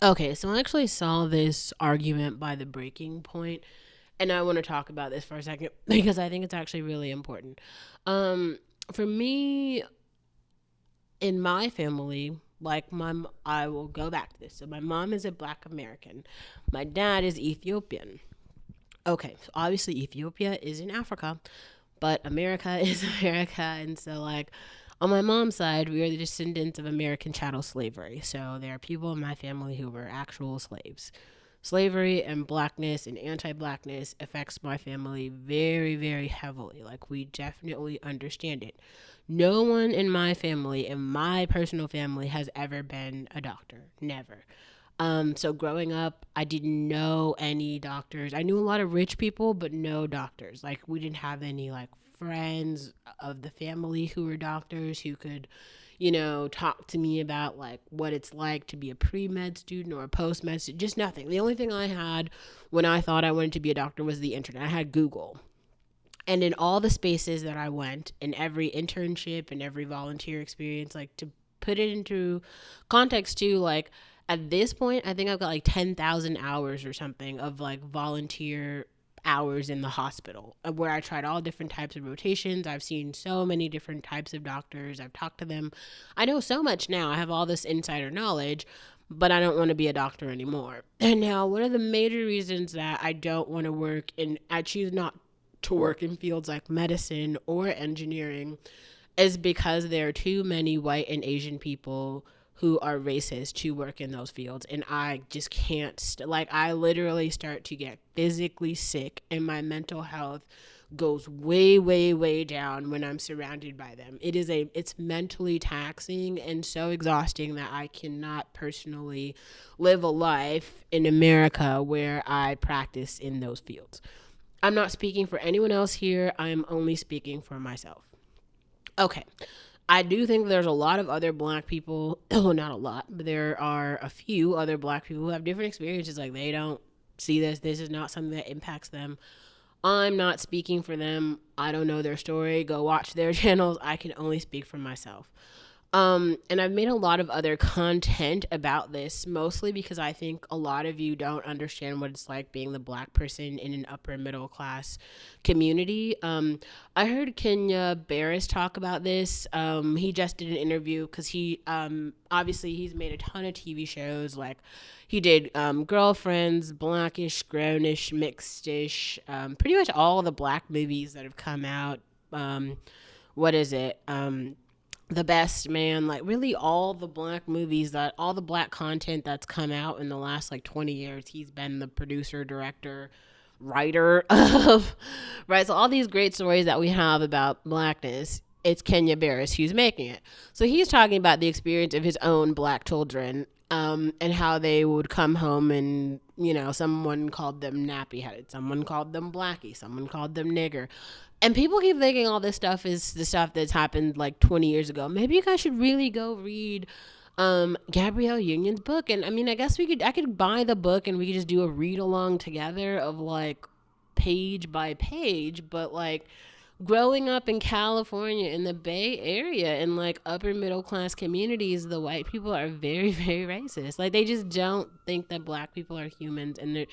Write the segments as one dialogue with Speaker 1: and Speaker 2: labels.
Speaker 1: Okay, so I actually saw this argument by the breaking point, and I want to talk about this for a second because I think it's actually really important. Um, for me, in my family, I will go back to this. So my mom is a Black American, my dad is Ethiopian. Okay, so obviously Ethiopia is in Africa, but America is America, and so on my mom's side, we are the descendants of American chattel slavery. So there are people in my family who were actual slaves. Slavery and blackness and anti-blackness affects my family very, very heavily. Like, we definitely understand it. No one in my family, in my personal family, has ever been a doctor. Never. So growing up, I didn't know any doctors. I knew a lot of rich people, but no doctors. Like, we didn't have any friends of the family who were doctors who could, talk to me about what it's like to be a pre-med student or a post-med student. Just nothing. The only thing I had when I thought I wanted to be a doctor was the internet. I had Google. And in all the spaces that I went, in every internship and every volunteer experience, to put it into context too, at this point, I think I've got 10,000 hours or something of volunteer hours in the hospital where I tried all different types of rotations. I've seen so many different types of doctors. I've talked to them. I know so much now. I have all this insider knowledge, but I don't want to be a doctor anymore. And now, one of the major reasons that I don't want to work in, I choose not to work in fields like medicine or engineering, is because there are too many white and Asian people who are racist to work in those fields, and I just can't I literally start to get physically sick, and my mental health goes way, way, way down when I'm surrounded by them. It's mentally taxing and so exhausting that I cannot personally live a life in America where I practice in those fields. I'm not speaking for anyone else here. I'm only speaking for myself. Okay. I do think there's a lot of other black people, oh, not a lot, but there are a few other black people who have different experiences. Like, they don't see this. This is not something that impacts them. I'm not speaking for them. I don't know their story. Go watch their channels. I can only speak for myself. And I've made a lot of other content about this, mostly because I think a lot of you don't understand what it's like being the black person in an upper middle class community. I heard Kenya Barris talk about this. He just did an interview because obviously he's made a ton of TV shows. Like, he did Girlfriends, Blackish, Grownish, Mixedish, pretty much all the black movies that have come out. What is it? The Best Man, really all the black content that's come out in the last 20 years, he's been the producer, director, writer of, right? So all these great stories that we have about blackness, it's Kenya Barris who's making it. So he's talking about the experience of his own black children, and how they would come home and, someone called them nappy headed, someone called them blackie, someone called them nigger. And people keep thinking all this stuff is the stuff that's happened 20 years ago. Maybe you guys should really go read Gabrielle Union's book. And I mean, I could buy the book and we could just do a read along together of page by page. But growing up in California in the Bay Area in upper middle class communities, the white people are very, very racist. They just don't think that black people are humans, and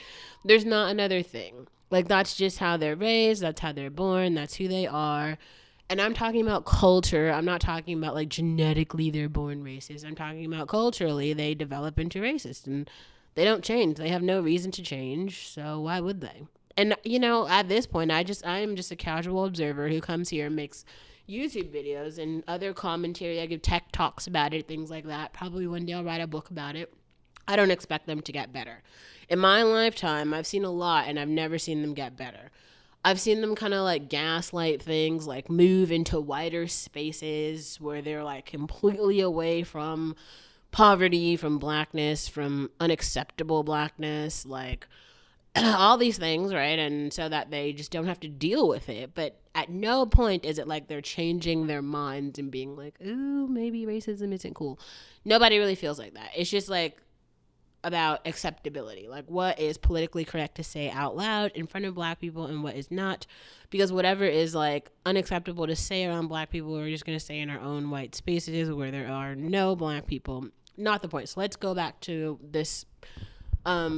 Speaker 1: there's not another thing. That's just how they're raised, that's how they're born, that's who they are. And I'm talking about culture. I'm not talking about genetically they're born racist. I'm talking about culturally they develop into racist, and they don't change. They have no reason to change, so why would they? And at this point, I am just a casual observer who comes here and makes YouTube videos and other commentary. I give tech talks about it, things like that. Probably one day I'll write a book about it. I don't expect them to get better. In my lifetime, I've seen a lot and I've never seen them get better. I've seen them kind of gaslight things, move into wider spaces where they're completely away from poverty, from blackness, from unacceptable blackness, all these things, right? And so that they just don't have to deal with it. But at no point is it they're changing their minds and being ooh, maybe racism isn't cool. Nobody really feels like that. It's just about acceptability, what is politically correct to say out loud in front of black people and what is not, because whatever is unacceptable to say around black people, we're just going to say in our own white spaces where there are no black people. not the point. So let's go back to this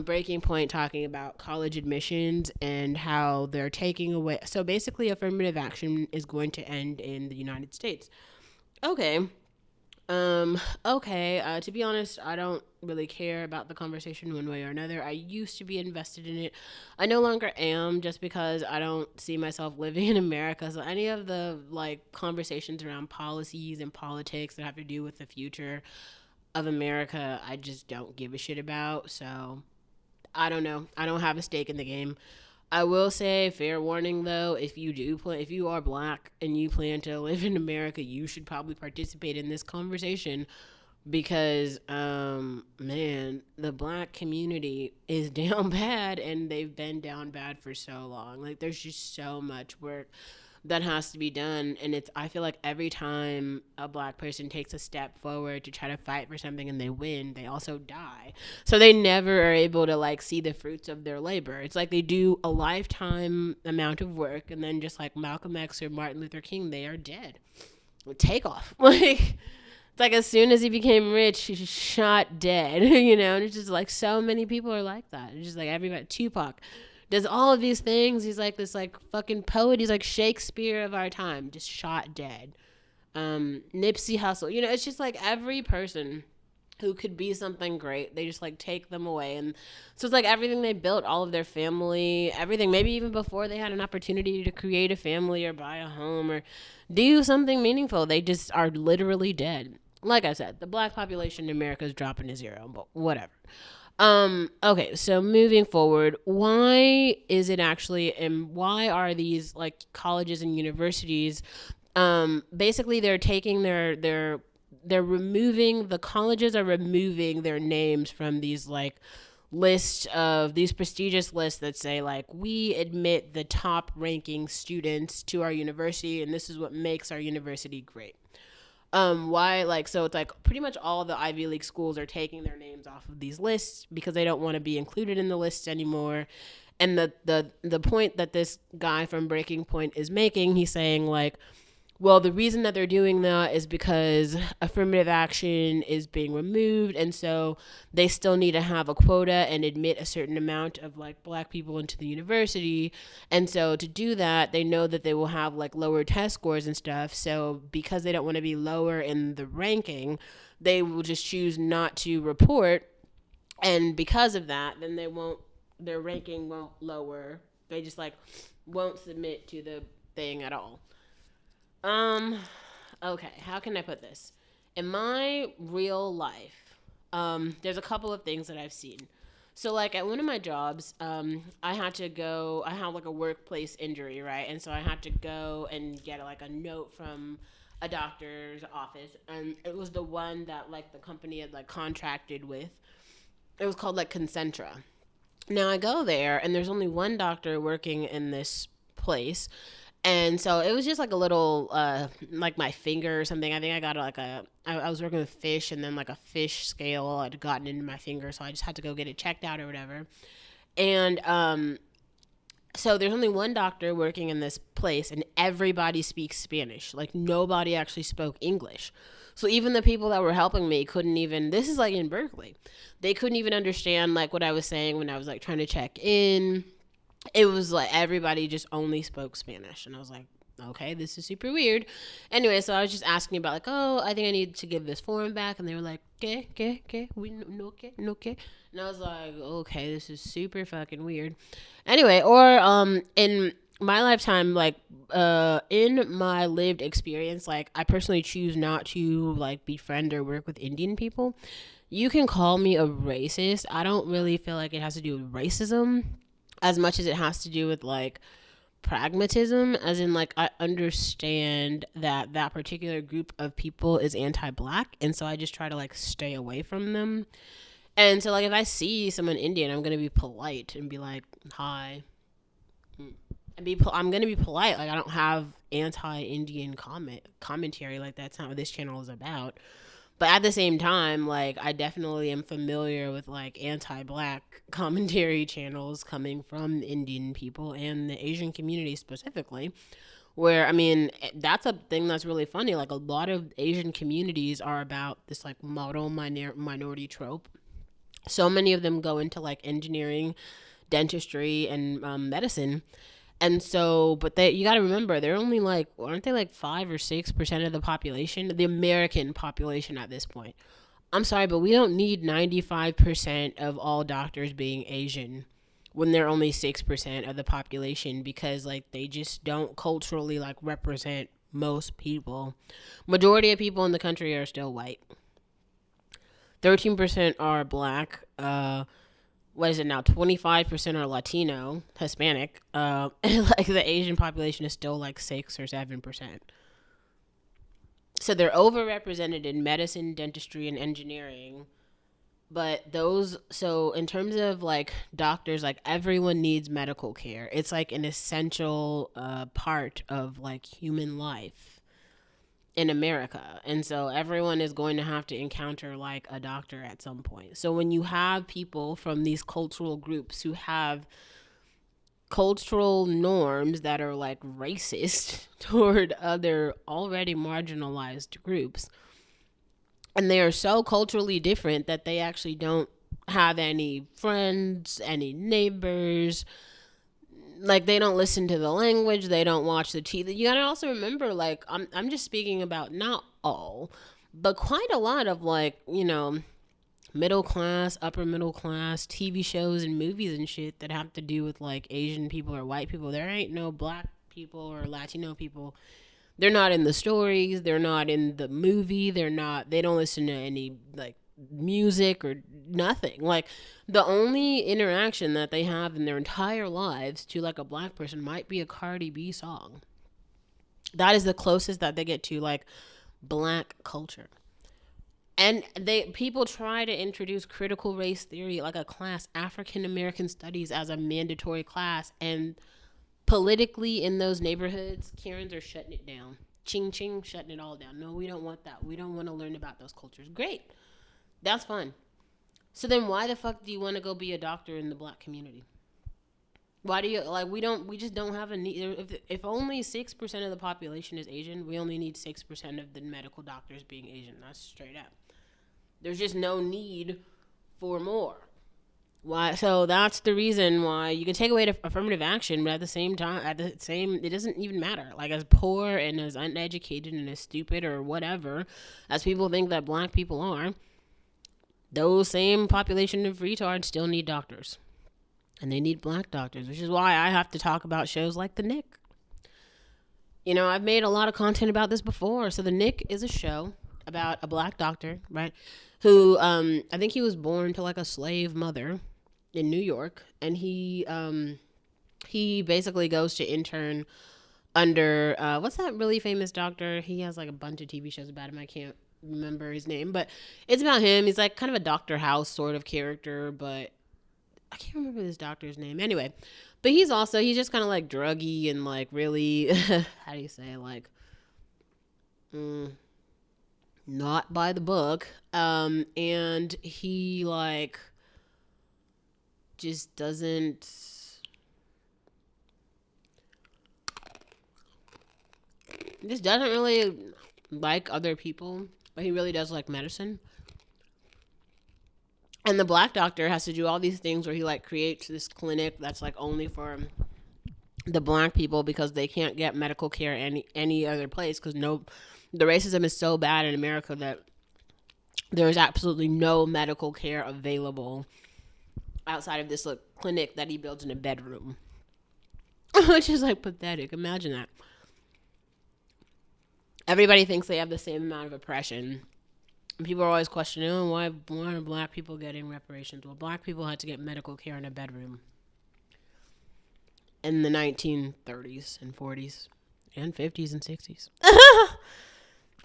Speaker 1: breaking point, talking about college admissions and how they're taking away. So basically, affirmative action is going to end in the United States. Okay. Okay. To be honest, I don't really care about the conversation one way or another. I used to be invested in it. I no longer am, just because I don't see myself living in America. So any of the like conversations around policies and politics that have to do with the future of America, I just don't give a shit about. So I don't know. I don't have a stake in the game. I will say, fair warning though, if you are black and you plan to live in America, you should probably participate in this conversation, because man, the black community is down bad, and they've been down bad for so long. Like, there's just so much work that has to be done, and it's I feel like every time a black person takes a step forward to try to fight for something and they win, they also die. So they never are able to like see the fruits of their labor. It's like they do a lifetime amount of work, and then just like Malcolm X or Martin Luther King, they are dead. Take off. Like, it's like as soon as he became rich, he just shot dead, and it's just like so many people are like that. It's just like everybody. Tupac does all of these things. He's like this like fucking poet. He's like Shakespeare of our time, just shot dead. Nipsey Hussle, it's just like every person who could be something great, they just like take them away. And so it's like everything they built, all of their family, everything, maybe even before they had an opportunity to create a family or buy a home or do something meaningful, they just are literally dead. Like I said, the black population in America is dropping to zero, but whatever. Okay, so moving forward, why is it actually, and why are these like colleges and universities, basically they're taking they're removing, the colleges are removing their names from these like list of these prestigious lists that say like, we admit the top ranking students to our university, and this is what makes our university great. Why, like, so it's like pretty much all the Ivy League schools are taking their names off of these lists because they don't want to be included in the lists anymore. And the point that this guy from Breaking Point is making, he's saying like, well, the reason that they're doing that is because affirmative action is being removed, and so they still need to have a quota and admit a certain amount of like black people into the university. And so to do that, they know that they will have like lower test scores and stuff. So because they don't want to be lower in the ranking, they will just choose not to report. And because of that, then their ranking won't lower. They just like won't submit to the thing at all. Um, okay, how can I put this? In my real life, there's a couple of things that I've seen. So, like, at one of my jobs, I had like a workplace injury, right? And so I had to go and get like a note from a doctor's office. And it was the one that, like, the company had, like, contracted with. It was called, like, Concentra. Now I go there, and there's only one doctor working in this place. And so it was just like a little, like my finger or something. I think I got I was working with fish, and then like a fish scale had gotten into my finger. So I just had to go get it checked out or whatever. And so there's only one doctor working in this place, and everybody speaks Spanish. Like, nobody actually spoke English. So even the people that were helping me couldn't even, this is like in Berkeley, they couldn't even understand like what I was saying when I was like trying to check in. It was like everybody just only spoke Spanish. And I was like, okay, this is super weird. Anyway, so I was just asking about like, oh, I think I need to give this form back. And they were like, que, we no que, no que. And I was like, okay, this is super fucking weird. Anyway, or in my lifetime, like in my lived experience, like I personally choose not to like befriend or work with Indian people. You can call me a racist. I don't really feel like it has to do with racism as much as it has to do with like pragmatism, as in like I understand that that particular group of people is anti-black, and so I just try to like stay away from them. And so like if I see someone Indian, I'm gonna be polite and be like, hi, I'm gonna be polite. Like, I don't have anti-Indian commentary. Like, that's not what this channel is about. But at the same time, like, I definitely am familiar with like anti-black commentary channels coming from Indian people and the Asian community specifically, Where, I mean, that's a thing that's really funny. Like, a lot of Asian communities are about this, like, model minority trope. So many of them go into, like, engineering, dentistry, and medicine. And so, but you got to remember, they're only like, aren't they like 5 or 6% of the population, the American population at this point? I'm sorry, but we don't need 95% of all doctors being Asian when they're only 6% of the population, because like they just don't culturally like represent most people. Majority of people in the country are still white. 13% are black. What is it now? 25% are Latino, Hispanic. And like the Asian population is still like 6 or 7%. So they're overrepresented in medicine, dentistry, and engineering. But those, so in terms of like doctors, like everyone needs medical care. It's like an essential part of like human life in America. And so everyone is going to have to encounter like a doctor at some point. So when you have people from these cultural groups who have cultural norms that are like racist toward other already marginalized groups, and they are so culturally different that they actually don't have any friends, any neighbors, like they don't listen to the language, they don't watch the TV. You gotta also remember, like I'm just speaking about not all, but quite a lot of like, you know, middle class, upper middle class TV shows and movies and shit that have to do with like Asian people or white people. There ain't no black people or Latino people. They're not in the stories, they're not in the movie, they don't listen to any like music or nothing. Like the only interaction that they have in their entire lives to like a black person might be a Cardi B song. That is the closest that they get to like black culture. And people try to introduce critical race theory like a class, African American studies, as a mandatory class, and politically in those neighborhoods, Karens are shutting it down. Ching ching, shutting it all down. No, we don't want that. We don't want to learn about those cultures. Great. That's fun. So then why the fuck do you want to go be a doctor in the black community? Why do you like we just don't have a need. If only 6% of the population is Asian, we only need 6% of the medical doctors being Asian. That's straight up. There's just no need for more. Why? So that's the reason why you can take away the affirmative action, but at the same time, it doesn't even matter. Like as poor and as uneducated and as stupid or whatever as people think that black people are, those same population of retards still need doctors, and they need black doctors, which is why I have to talk about shows like The Nick. You know, I've made a lot of content about this before. So The Nick is a show about a black doctor, right? Who I think he was born to like a slave mother in New York, and he basically goes to intern under what's that really famous doctor? He has like a bunch of TV shows about him. I can't remember his name, but it's about him. He's like kind of a Dr. House sort of character, but I can't remember this doctor's name. Anyway, but he's just kind of like druggy and like really how do you say, like not by the book. And he like just doesn't really like other people, but he really does like medicine. And the black doctor has to do all these things where he like creates this clinic that's like only for the black people because they can't get medical care any other place, because the racism is so bad in America that there is absolutely no medical care available outside of this like clinic that he builds in a bedroom. Which is like pathetic. Imagine that. Everybody thinks they have the same amount of oppression. And people are always questioning, oh, why are black people getting reparations? Well, black people had to get medical care in a bedroom in the 1930s and 40s and 50s and 60s.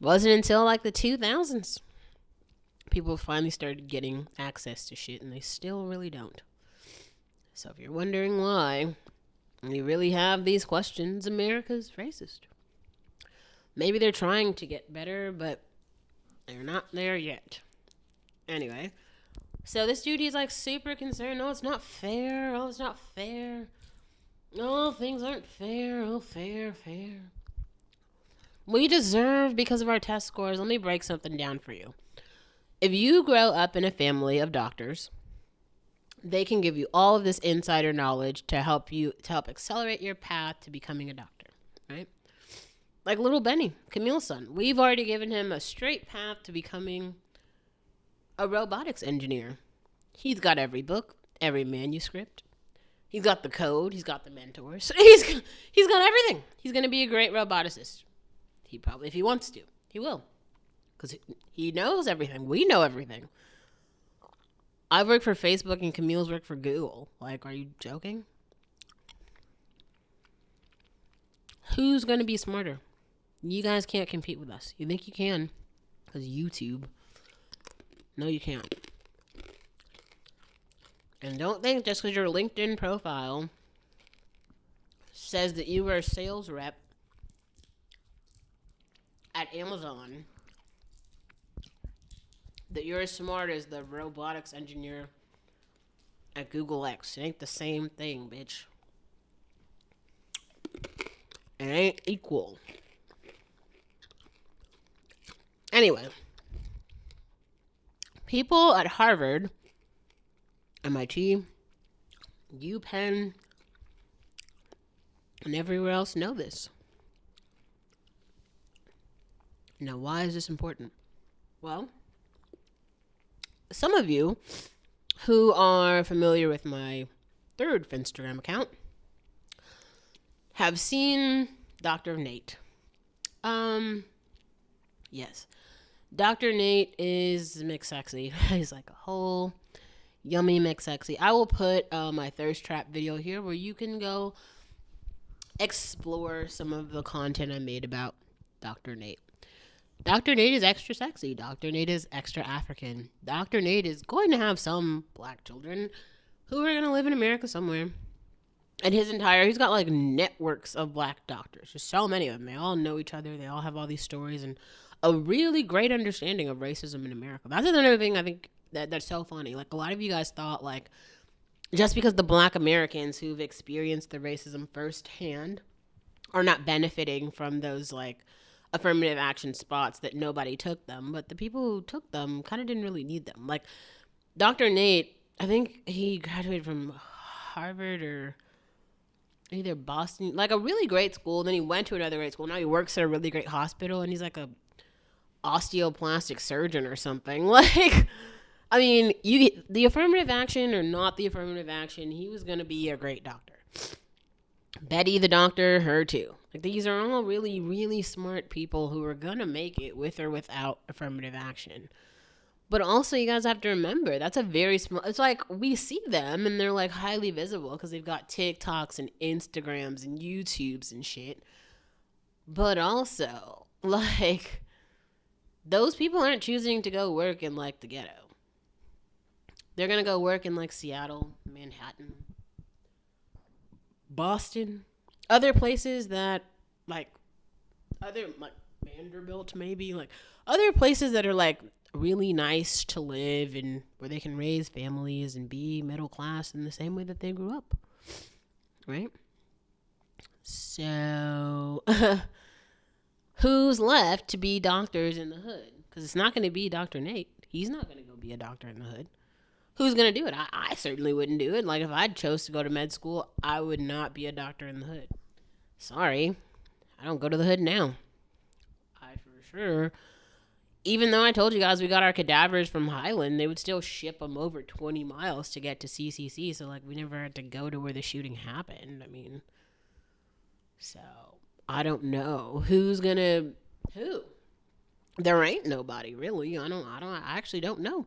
Speaker 1: Wasn't until like the 2000s people finally started getting access to shit, and they still really don't. So if you're wondering why we really have these questions, America's racist. Maybe they're trying to get better, but they're not there yet. Anyway, so this dude, he's like super concerned. Oh, it's not fair. Oh, it's not fair. Oh, things aren't fair. Oh, fair. We deserve because of our test scores. Let me break something down for you. If you grow up in a family of doctors, they can give you all of this insider knowledge to help accelerate your path to becoming a doctor, right? Like little Benny, Camille's son. We've already given him a straight path to becoming a robotics engineer. He's got every book, every manuscript. He's got the code. He's got the mentors. He's got everything. He's going to be a great roboticist. He probably, if he wants to, he will. Because he knows everything. We know everything. I work for Facebook and Camille's work for Google. Like, are you joking? Who's going to be smarter? You guys can't compete with us. You think you can? Because YouTube. No, you can't. And don't think just because your LinkedIn profile says that you were a sales rep at Amazon that you're as smart as the robotics engineer at Google X. It ain't the same thing, bitch. It ain't equal. Anyway, people at Harvard, MIT, UPenn, and everywhere else know this. Now, why is this important? Well, some of you who are familiar with my third Finstagram account have seen Dr. Nate. Yes. Dr. Nate is McSexy. He's like a whole yummy McSexy. I will put my thirst trap video here where you can go explore some of the content I made about Dr. Nate. Dr. Nate is extra sexy. Dr. Nate is extra African. Dr. Nate is going to have some black children who are going to live in America somewhere. And he's got like networks of black doctors. There's so many of them. They all know each other. They all have all these stories and a really great understanding of racism in America. That's another thing I think that's so funny. Like, a lot of you guys thought, like, just because the black Americans who've experienced the racism firsthand are not benefiting from those, like, affirmative action spots, that nobody took them. But the people who took them kind of didn't really need them. Like, Dr. Nate, I think he graduated from Harvard or either Boston, like a really great school. Then he went to another great school. Now he works at a really great hospital, and he's like a osteoplastic surgeon or something. Like, I mean, the affirmative action or not the affirmative action, he was going to be a great doctor. Betty the doctor, her too. Like, these are all really, really smart people who are going to make it with or without affirmative action. But also, you guys have to remember, that's a very small, it's like we see them and they're like highly visible because they've got TikToks and Instagrams and YouTubes and shit. But also, like, those people aren't choosing to go work in like the ghetto. They're going to go work in like Seattle, Manhattan, Boston, other places that like Vanderbilt, maybe, like other places that are like really nice to live and where they can raise families and be middle class in the same way that they grew up. Right? So, who's left to be doctors in the hood? Because it's not going to be Dr. Nate. He's not going to go be a doctor in the hood. Who's going to do it? I certainly wouldn't do it. Like, if I chose to go to med school, I would not be a doctor in the hood. Sorry. I don't go to the hood now. I for sure. Even though I told you guys we got our cadavers from Highland, they would still ship them over 20 miles to get to CCC. So, like, we never had to go to where the shooting happened. I mean, so I don't know who. There ain't nobody really. I actually don't know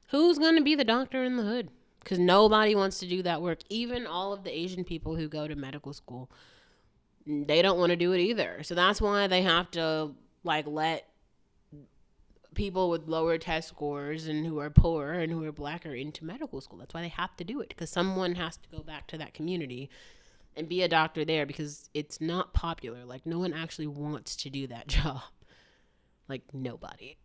Speaker 1: who's going to be the doctor in the hood, because nobody wants to do that work. Even all of the Asian people who go to medical school, they don't want to do it either. So that's why they have to like let people with lower test scores and who are poor and who are blacker into medical school. That's why they have to do it, because someone has to go back to that community and be a doctor there, because it's not popular. Like, no one actually wants to do that job. Like, nobody.